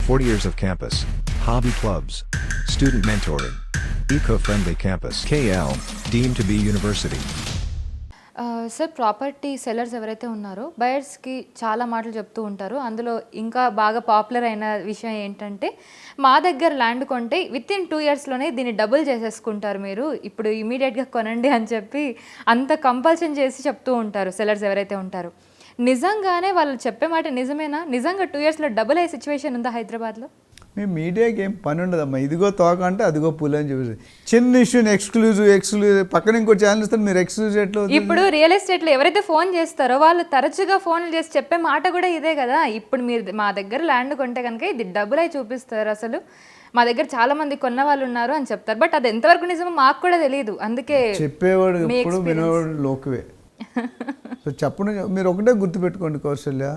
40 years of campus, hobby clubs, student mentoring, eco-friendly campus. KL, deemed to be university. Sir property sellers ఎవరైతే ఉన్నారో బయర్స్కి చాలా మాటలు చెప్తూ ఉంటారు. అందులో ఇంకా బాగా పాపులర్ అయిన విషయం ఏంటంటే, మా దగ్గర ల్యాండ్ కొంటే వితిన్ 2 ఇయర్స్లోనే దీన్ని డబుల్ చేసేసుకుంటారు, మీరు ఇప్పుడు ఇమీడియట్గా కొనండి అని చెప్పి అంత కంపల్షన్ చేసి చెప్తూ ఉంటారు సెల్లర్స్ ఎవరైతే ఉంటారో. నిజంగానే వాళ్ళు చెప్పే మాట నిజమేనా? నిజంగా 2 ఇయర్స్లో డబుల్ అయ్యే సిచ్యువేషన్ ఉందా హైదరాబాద్లో? మీ మీడియాకి ఏం పని ఉండదమ్మా, ఇదిగో తోక అంటే అదిగో పులి అని చెప్పేసి చిన్న ఇష్యూని ఎక్స్క్లూజివ్ పక్కన ఇంకో ఛానల్ ఇస్తారు, మీరు ఎక్స్క్లూజివ్ ఎట్లా? ఇప్పుడు రియల్ ఎస్టేట్లో ఎవరైతే ఫోన్ చేస్తారో వాళ్ళు తరచుగా ఫోన్లు చేసి చెప్పే మాట కూడా ఇదే కదా. ఇప్పుడు మీరు మా దగ్గర ల్యాండ్ కొంటే కనుక ఇది డబుల్ అయి చూపిస్తారు, అసలు మా దగ్గర చాలా మంది కొన్న వాళ్ళు ఉన్నారు అని చెప్తారు. బట్ అది ఎంతవరకు నిజమో మాకు కూడా తెలియదు, అందుకే చెప్పేవాడు ఎప్పుడు వినేవాడు లోకువే. సో చెప్పండి, మీరు ఒకటే గుర్తుపెట్టుకోండి కౌశల్య,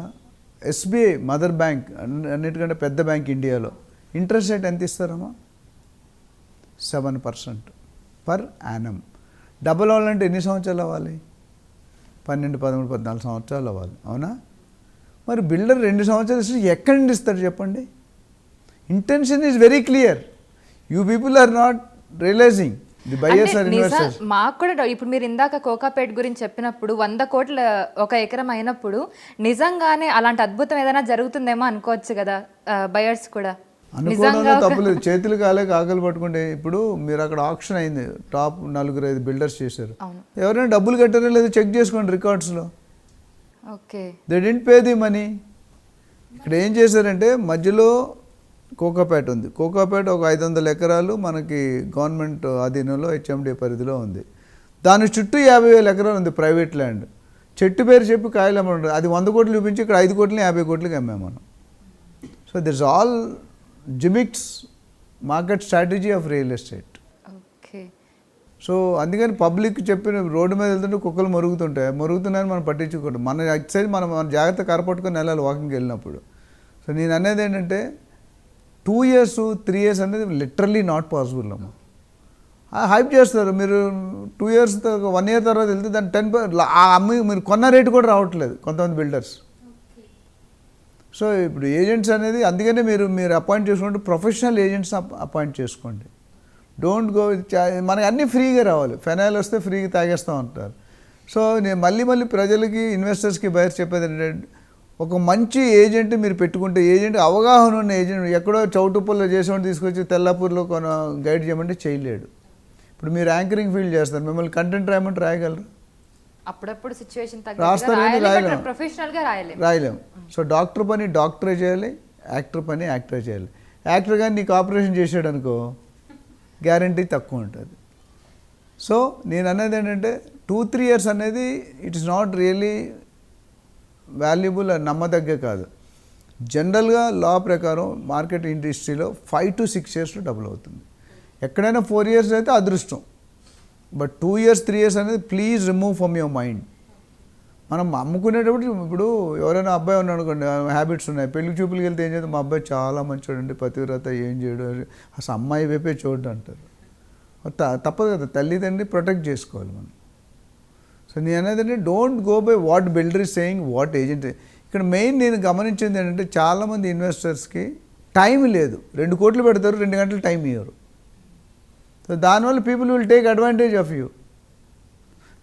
ఎస్బీఐ మదర్ బ్యాంక్ అన్నిటికంటే పెద్ద బ్యాంక్ ఇండియాలో, ఇంట్రెస్ట్ రేట్ ఎంత ఇస్తారమ్మా? 7% పర్ యానం. డబల్ అవ్వాలంటే ఎన్ని సంవత్సరాలు అవ్వాలి? 12, 13, 14 సంవత్సరాలు అవ్వాలి, అవునా? మరి బిల్డర్ 2 సంవత్సరాలు ఇస్తే ఎక్కడి నుండి ఇస్తారు చెప్పండి? Intention is very clear, you people are not realising. The buyers are investors. మాకు కూడా ఇప్పుడు మీరు ఇందాక కోకాపేట్ గురించి చెప్పినప్పుడు 100 కోట్ల ఒక ఎకరం అయినప్పుడు నిజంగానే అలాంటి అద్భుతం ఏదైనా జరుగుతుందేమో అనుకోవచ్చు కదా బయర్స్ కూడా. అనుకోవడంలో తప్పలేదు, చేతులు కాలేక ఆకలి పట్టుకుంటే. ఇప్పుడు మీరు అక్కడ ఆప్షన్ అయింది, టాప్ 4-5 బిల్డర్స్ చేశారు, ఎవరైనా డబ్బులు కట్టారో లేదో చెక్ చేసుకోండి రికార్డ్స్లో. Okay, they didn't pay the money. ఇక్కడ ఏం చేశారంటే మధ్యలో కోకాపేట ఉంది, కోకాపేట ఒక 500 ఎకరాలు మనకి గవర్నమెంట్ అధీనంలో హెచ్ఎండి పరిధిలో ఉంది. దాని చుట్టూ 50,000 ఎకరాలు ఉంది ప్రైవేట్ ల్యాండ్. చెట్టు పేరు చెప్పి కాయలు అమ్మంటారు, అది 100 కోట్లు చూపించి ఇక్కడ 5 కోట్లని 50 కోట్లకి అమ్మాము మనం. So that's all gimmicks market strategy of real estate. Okay. So అందుకని పబ్లిక్ చెప్పిన రోడ్డు మీద వెళ్తుంటే కుక్కలు మరుగుతున్నాయని మనం పట్టించుకోవడం. మన ఎక్సైజ్ మన జాగ్రత్త కరపట్టుకొని వెళ్ళాలి వాకింగ్కి వెళ్ళినప్పుడు. సో నేను అనేది ఏంటంటే 2 years 3 years అనేది లిటరల్లీ నాట్ పాసిబుల్ అమ్మా. హైప్ చేస్తారు, మీరు 2 years 1 year తర్వాత వెళ్తే దాన్ని 10% అమ్మి మీరు కొన్న రేటు కూడా రావట్లేదు కొంతమంది బిల్డర్స్. సో ఇప్పుడు ఏజెంట్స్ అనేది అందుకనే మీరు అపాయింట్ చేసుకుంటే ప్రొఫెషనల్ ఏజెంట్స్ అపాయింట్ చేసుకోండి. డోంట్ గో, మనకి అన్నీ ఫ్రీగా రావాలి, ఫెనాయిల్ వస్తే ఫ్రీగా తాగేస్తూ ఉంటారు. సో నేను మళ్ళీ ప్రజలకి ఇన్వెస్టర్స్కి బయట చెప్పేది ఏంటంటే, ఒక మంచి ఏజెంట్ మీరు పెట్టుకుంటే, ఏజెంట్ అవగాహన ఉన్న ఏజెంట్, ఎక్కడో చౌటుప్పల్లో చేసేవాడిని తీసుకొచ్చి తెల్లాపూర్లో గైడ్ చేయమంటే చేయలేడు. ఇప్పుడు మీరు యాంకరింగ్ ఫీల్డ్ చేస్తారు, మిమ్మల్ని కంటెంట్ రాయమంటే రాయగలరు? అప్పుడప్పుడు సిచ్యువేషన్ రాయలేము. సో డాక్టర్ పని డాక్టరే చేయాలి, యాక్టర్ పని యాక్టరే చేయాలి. యాక్టర్ కానీ నీకు ఆపరేషన్ చేసాడు అనుకో, గ్యారంటీ తక్కువ ఉంటుంది. సో నేను అనేది ఏంటంటే 2-3 years అనేది it is not really valuable, నమ్మదగ్గ కాదు. జనరల్గా లా ప్రకారం మార్కెట్ ఇండస్ట్రీలో 5 to 6 yearsలో డబుల్ అవుతుంది. ఎక్కడైనా 4 years అయితే అదృష్టం, బట్ 2 years 3 years అనేది please remove from your mind. మనం అమ్ముకునేటప్పుడు ఇప్పుడు ఎవరైనా అబ్బాయి ఉన్నాడు అనుకోండి, హ్యాబిట్స్ ఉన్నాయి, పెళ్లి చూపులకి వెళ్తే ఏం చేద్దాం, మా అబ్బాయి చాలా మంచోడండి, పతివ్రత, ఏం చేయడు, అసలు అమ్మాయి వైపే చూడడం అంటారు. తప్పదు కదా, తల్లిదండ్రి ప్రొటెక్ట్ చేసుకోవాలి మనం. సో నేను అనేది don't go by what builder is saying, what agent. ఇక్కడ మెయిన్ నేను గమనించింది ఏంటంటే, చాలామంది ఇన్వెస్టర్స్కి టైం లేదు, 2 కోట్లు పెడతారు, 2 గంటలు టైం ఇవ్వరు. సో దానివల్ల people will take advantage of you.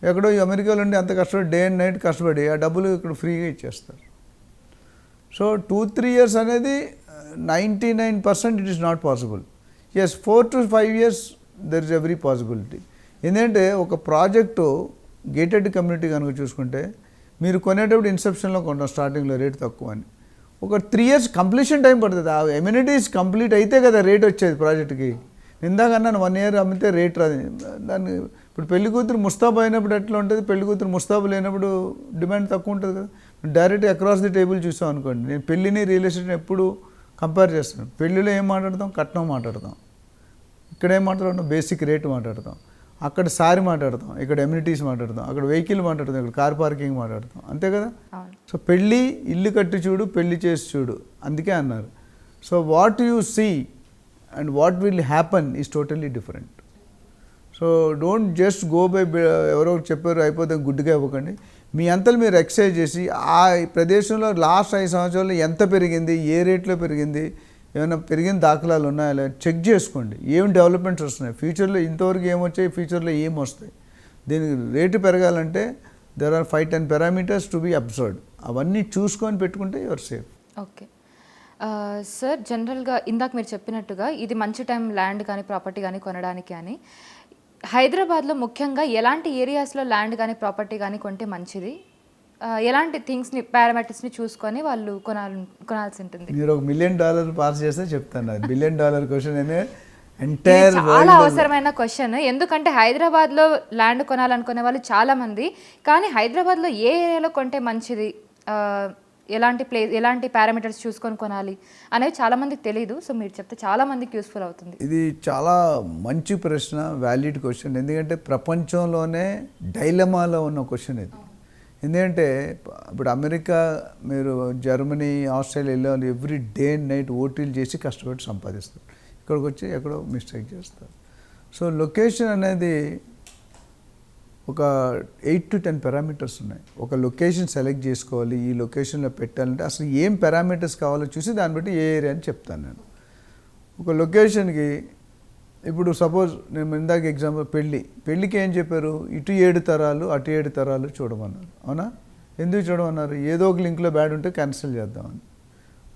ఎక్కడో అమెరికాలో ఉండి అంత కష్టపడి డే అండ్ నైట్ కష్టపడి ఆ డబ్బులు ఇక్కడ ఫ్రీగా ఇచ్చేస్తారు. సో 2-3 years అనేది 99% it is not possible. Yes, 4 to 5 years there is every possibility. ఎందుకంటే ఒక ప్రాజెక్టు గేటెడ్ కమ్యూనిటీ కనుక చూసుకుంటే, మీరు కొనేటప్పుడు ఇన్సెప్షన్లో కొంటాం స్టార్టింగ్లో రేట్ తక్కువ అని, ఒక 3 years కంప్లీషన్ టైం పడుతుంది. ఆ ఎమ్యూనిటీస్ కంప్లీట్ అయితే కదా రేట్ వచ్చేది ప్రాజెక్ట్కి. ఇందాకన్నా 1 year అమ్మితే రేట్ రాదు దాన్ని. ఇప్పుడు పెళ్లి కూతురు ముస్తాబు అయినప్పుడు ఎట్లా ఉంటుంది, పెళ్లి కూతురు ముస్తాబు లేనప్పుడు డిమాండ్ తక్కువ ఉంటుంది కదా. డైరెక్ట్ అక్రాస్ ది టేబుల్ చూసాం అనుకోండి, నేను పెళ్ళిని రియల్ ఎస్టేట్ని ఎప్పుడు కంపేర్ చేస్తాను. పెళ్ళిలో ఏం మాట్లాడతాం, కట్నం మాట్లాడతాం, ఇక్కడ ఏం మాట్లాడతాం, బేసిక్ రేట్ మాట్లాడతాం, అక్కడ సారీ మాట్లాడతాం, ఇక్కడ ఎమ్యూనిటీస్ మాట్లాడతాం, అక్కడ వెహికల్ మాట్లాడతాం, ఇక్కడ కార్ పార్కింగ్ మాట్లాడతాం, అంతే కదా. సో పెళ్ళి ఇల్లు కట్టి చూడు, పెళ్ళి చేసి చూడు, అందుకే అన్నారు. So what you see and what will happen is totally different. So don't just go by ఎవరో చెప్పారు అయిపోతే గుడ్డుగా ఇవ్వకండి. మీ అంతలు మీరు ఎక్సర్సైజ్ చేసి ఆ ప్రదేశంలో లాస్ట్ 5 సంవత్సరాల్లో ఎంత పెరిగింది, ఏ రేట్లో పెరిగింది, ఏమైనా పెరిగిన దాఖలాలు ఉన్నాయా లేదా చెక్ చేసుకోండి. ఏం డెవలప్మెంట్స్ వస్తున్నాయి, ఫ్యూచర్లో ఇంతవరకు ఏమొచ్చాయి, ఫ్యూచర్లో ఏం వస్తాయి. దీనికి రేటు పెరగాలంటే there are 5-10 parameters to be observed. అవన్నీ చూసుకొని పెట్టుకుంటే యువర్ సేఫ్. ఓకే సార్, జనరల్గా ఇందాక మీరు చెప్పినట్టుగా ఇది మంచి టైం ల్యాండ్ కానీ ప్రాపర్టీ కానీ కొనడానికి అని. హైదరాబాద్లో ముఖ్యంగా ఎలాంటి ఏరియాస్లో ల్యాండ్ కానీ ప్రాపర్టీ కానీ కొంటే మంచిది, ఎలాంటి థింగ్స్ని పారామీటర్స్ని చూసుకొని వాళ్ళు కొనాల్సి ఉంటుంది? మీరు $1 మిలియన్ పాస్ చేస్తే చెప్తాను. అది $1 బిలియన్ క్వశ్చన్ అనే ఎంటైర్ చాలా అవసరమైన క్వశ్చన్. ఎందుకంటే హైదరాబాద్లో ల్యాండ్ కొనాలనుకునే వాళ్ళు చాలామంది, కానీ హైదరాబాద్లో ఏ ఏరియాలో కొంటే మంచిది, ఎలాంటి పారామీటర్స్ చూసుకొని కొనాలి అనేవి చాలామందికి తెలియదు. సో మీరు చెప్తే చాలామందికి యూస్ఫుల్ అవుతుంది. ఇది చాలా మంచి ప్రశ్న, వ్యాలిడ్ క్వశ్చన్. ఎందుకంటే ప్రపంచంలోనే డైలమాలో ఉన్న క్వశ్చన్ ఇది. ఎందుకంటే ఇప్పుడు అమెరికా, మీరు జర్మనీ, ఆస్ట్రేలియాలో ఎవ్రీ డే అండ్ నైట్ ఓటీలు చేసి కష్టపడి సంపాదిస్తారు. ఇక్కడికి వచ్చి ఎక్కడో మిస్టేక్ చేస్తారు. సో లొకేషన్ అనేది ఒక 8-10 పారామీటర్స్ ఉన్నాయి. ఒక లొకేషన్ సెలెక్ట్ చేసుకోవాలి, ఈ లొకేషన్లో పెట్టాలంటే అసలు ఏం పారామీటర్స్ కావాలో చూసి దాన్ని బట్టి ఏ ఏరియా అని చెప్తాను నేను. ఒక లొకేషన్కి ఇప్పుడు సపోజ్ నేను ఇందాక ఎగ్జాంపుల్ పెళ్ళికి ఏం చెప్పారు, ఇటు 7 తరాలు అటు 7 తరాలు చూడమన్నారు. అవునా? ఎందుకు చూడమన్నారు? ఏదో ఒక లింక్లో బ్యాడ్ ఉంటే క్యాన్సిల్ చేద్దామని.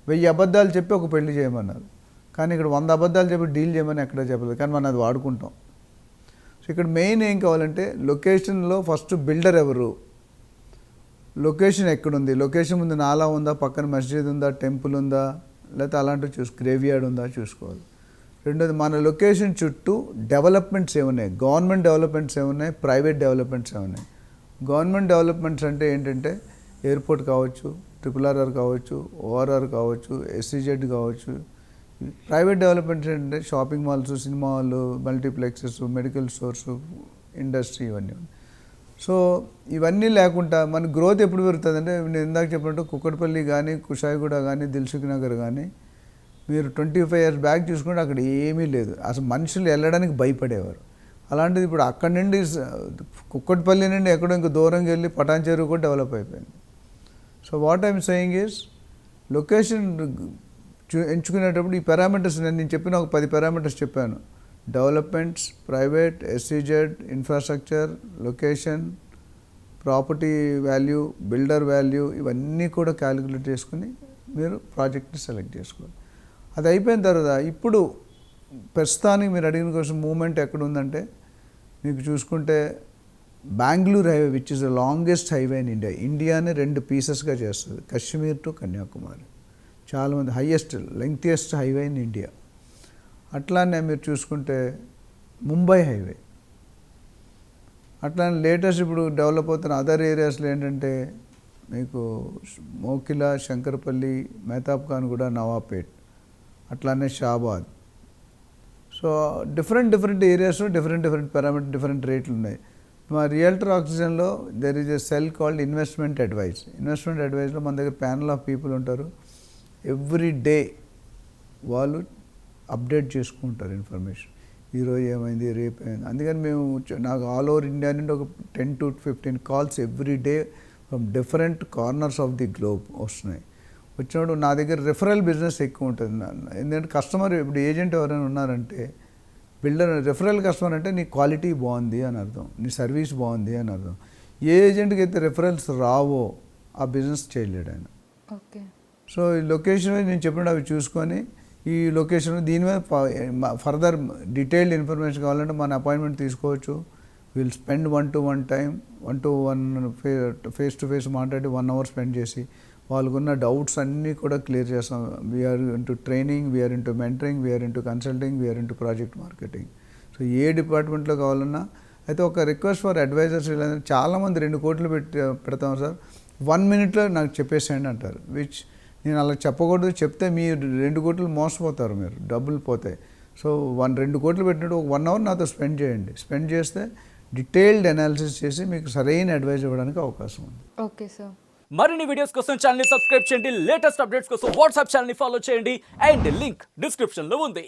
1000 అబద్ధాలు చెప్పి ఒక పెళ్లి చేయమన్నారు. కానీ ఇక్కడ 100 అబద్ధాలు చెప్పి డీల్ చేయమని ఎక్కడ చెప్పలేదు, కానీ మనం అది వాడుకుంటాం. సో ఇక్కడ మెయిన్ ఏం కావాలంటే లొకేషన్లో ఫస్ట్ బిల్డర్ ఎవరు, లొకేషన్ ఎక్కడుంది, లొకేషన్ ముందు నాలా ఉందా, పక్కన మస్జిద్ ఉందా, టెంపుల్ ఉందా, లేకపోతే అలాంటివి గ్రేవ్యార్డ్ ఉందా చూసుకోవాలి. రెండోది మన లొకేషన్ చుట్టూ డెవలప్మెంట్స్ ఏమున్నాయి, గవర్నమెంట్ డెవలప్మెంట్స్ ఏమున్నాయి, ప్రైవేట్ డెవలప్మెంట్స్ ఏమున్నాయి. గవర్నమెంట్ డెవలప్మెంట్స్ అంటే ఏంటంటే ఎయిర్పోర్ట్ కావచ్చు, RRR కావచ్చు, ORR కావచ్చు, SEZ కావచ్చు. ప్రైవేట్ డెవలప్మెంట్స్ ఏంటంటే షాపింగ్ మాల్స్, సినిమా హాల్లు, మల్టీప్లెక్సెస్, మెడికల్ స్టోర్స్, ఇండస్ట్రీ ఇవన్నీ. సో ఇవన్నీ లేకుండా మన గ్రోత్ ఎప్పుడు పెరుగుతుంది అంటే నేను ఇందాక చెప్పినట్టు కుక్కట్పల్లి కానీ, కుషాయిగూడ కానీ, దిల్సుఖ్ నగర్ కానీ మీరు 25 years బ్యాక్ చూసుకుంటే అక్కడ ఏమీ లేదు. అసలు మనుషులు వెళ్ళడానికి భయపడేవారు. అలాంటిది ఇప్పుడు అక్కడి నుండి కుక్కట్పల్లి నుండి ఎక్కడో ఇంకా దూరంగా వెళ్ళి పటాన్ చెరువు కూడా డెవలప్ అయిపోయింది. So what I'm saying is location ఎంచుకునేటప్పుడు ఈ పారామీటర్స్ నేను చెప్పిన ఒక 10 పారామీటర్స్ చెప్పాను. Developments, private, SEZ, infrastructure, location, property value, builder value, ఇవన్నీ కూడా క్యాలిక్యులేట్ చేసుకుని మీరు ప్రాజెక్ట్ని సెలెక్ట్ చేసుకోవాలి. అది అయిపోయిన తర్వాత ఇప్పుడు ప్రస్తుతానికి మీరు అడిగిన కోసం మూమెంట్ ఎక్కడ ఉందంటే మీకు చూసుకుంటే Bengaluru highway, which is the longest highway in India. ఇండియాని 2 పీసెస్గా చేస్తుంది, కాశ్మీర్ టు కన్యాకుమారి. చాలామంది లెంగ్తియెస్ట్ హైవే ఇన్ ఇండియా. అట్లానే మీరు చూసుకుంటే ముంబై హైవే. అట్లానే లేటెస్ట్ ఇప్పుడు డెవలప్ అవుతున్న అదర్ ఏరియాస్లో ఏంటంటే మీకు మోకిలా, శంకరపల్లి, మెహతాబ్ ఖాన్ కూడా, నవాపేట్, అట్లానే షాబాద్. సో డిఫరెంట్ ఏరియాస్లో డిఫరెంట్ పారామీటర్, డిఫరెంట్ రేట్లు ఉన్నాయి. మా రియల్టర్ ఆక్సిజన్లో there is a cell called investment advise. Investment అడ్వైజ్లో మన దగ్గర ప్యానల్ ఆఫ్ పీపుల్ ఉంటారు. ఎవ్రీ డే వాళ్ళు అప్డేట్ చేసుకుంటారు ఇన్ఫర్మేషన్, ఈరోజు ఏమైంది, రేపు ఏమైంది. అందుకని నాకు ఆల్ ఓవర్ ఇండియా నుండి ఒక 10 to 15 calls every day from different corners of the globe వస్తున్నాయి. వచ్చినప్పుడు నా దగ్గర రిఫరల్ బిజినెస్ ఎక్కువ ఉంటుంది. ఎందుకంటే కస్టమర్ ఇప్పుడు ఏజెంట్ ఎవరైనా ఉన్నారంటే బిల్డర్, రిఫరల్ కస్టమర్ అంటే నీ క్వాలిటీ బాగుంది అని అర్థం, నీ సర్వీస్ బాగుంది అని అర్థం. ఏ ఏజెంట్కి అయితే రిఫరల్స్ రావో ఆ బిజినెస్ చేయలేడు ఆయన. ఓకే. సో ఈ లొకేషన్ నేను చెప్పినట్టు అవి చూసుకొని ఈ లొకేషన్ దీని మీద ఫర్దర్ డీటెయిల్డ్ ఇన్ఫర్మేషన్ కావాలంటే మన అపాయింట్మెంట్ తీసుకోవచ్చు. Will spend 1-to-1 time, 1-to-1 face to face మాట్లాడి 1 hour స్పెండ్ చేసి వాళ్ళకున్న డౌట్స్ అన్నీ కూడా క్లియర్ చేస్తాం. We are into training, we are into mentoring, we are into consulting, we are into project marketing. So ఏ డిపార్ట్మెంట్లో కావాలన్నా. అయితే ఒక రిక్వెస్ట్ ఫర్ అడ్వైజర్స్, చాలామంది 2 కోట్లు పెడతాం సార్, 1 minute నాకు చెప్పేసేయండి అంటారు. విచ్ నేను అలా చెప్పకూడదు, చెప్తే మీరు 2 కోట్లు మోసపోతారు, మీరు డబ్బులు పోతాయి. సో 2 కోట్లు పెట్టినట్టు ఒక 1 hour నాతో స్పెండ్ చేయండి. స్పెండ్ చేస్తే డీటెయిల్డ్ అనాలిసిస్ చేసి మీకు సరైన అడ్వైజ్ ఇవ్వడానికి అవకాశం ఉంది. Okay sir. మరిన్ని వీడియోస్ కోసం ఛానల్ ని సబ్స్క్రైబ్ చేయండి, లేటెస్ట్ అప్డేట్స్ కోసం వాట్సాప్ ఛానల్ ని ఫాలో చేయండి, అండ్ లింక్ డిస్క్రిప్షన్ లో ఉంది.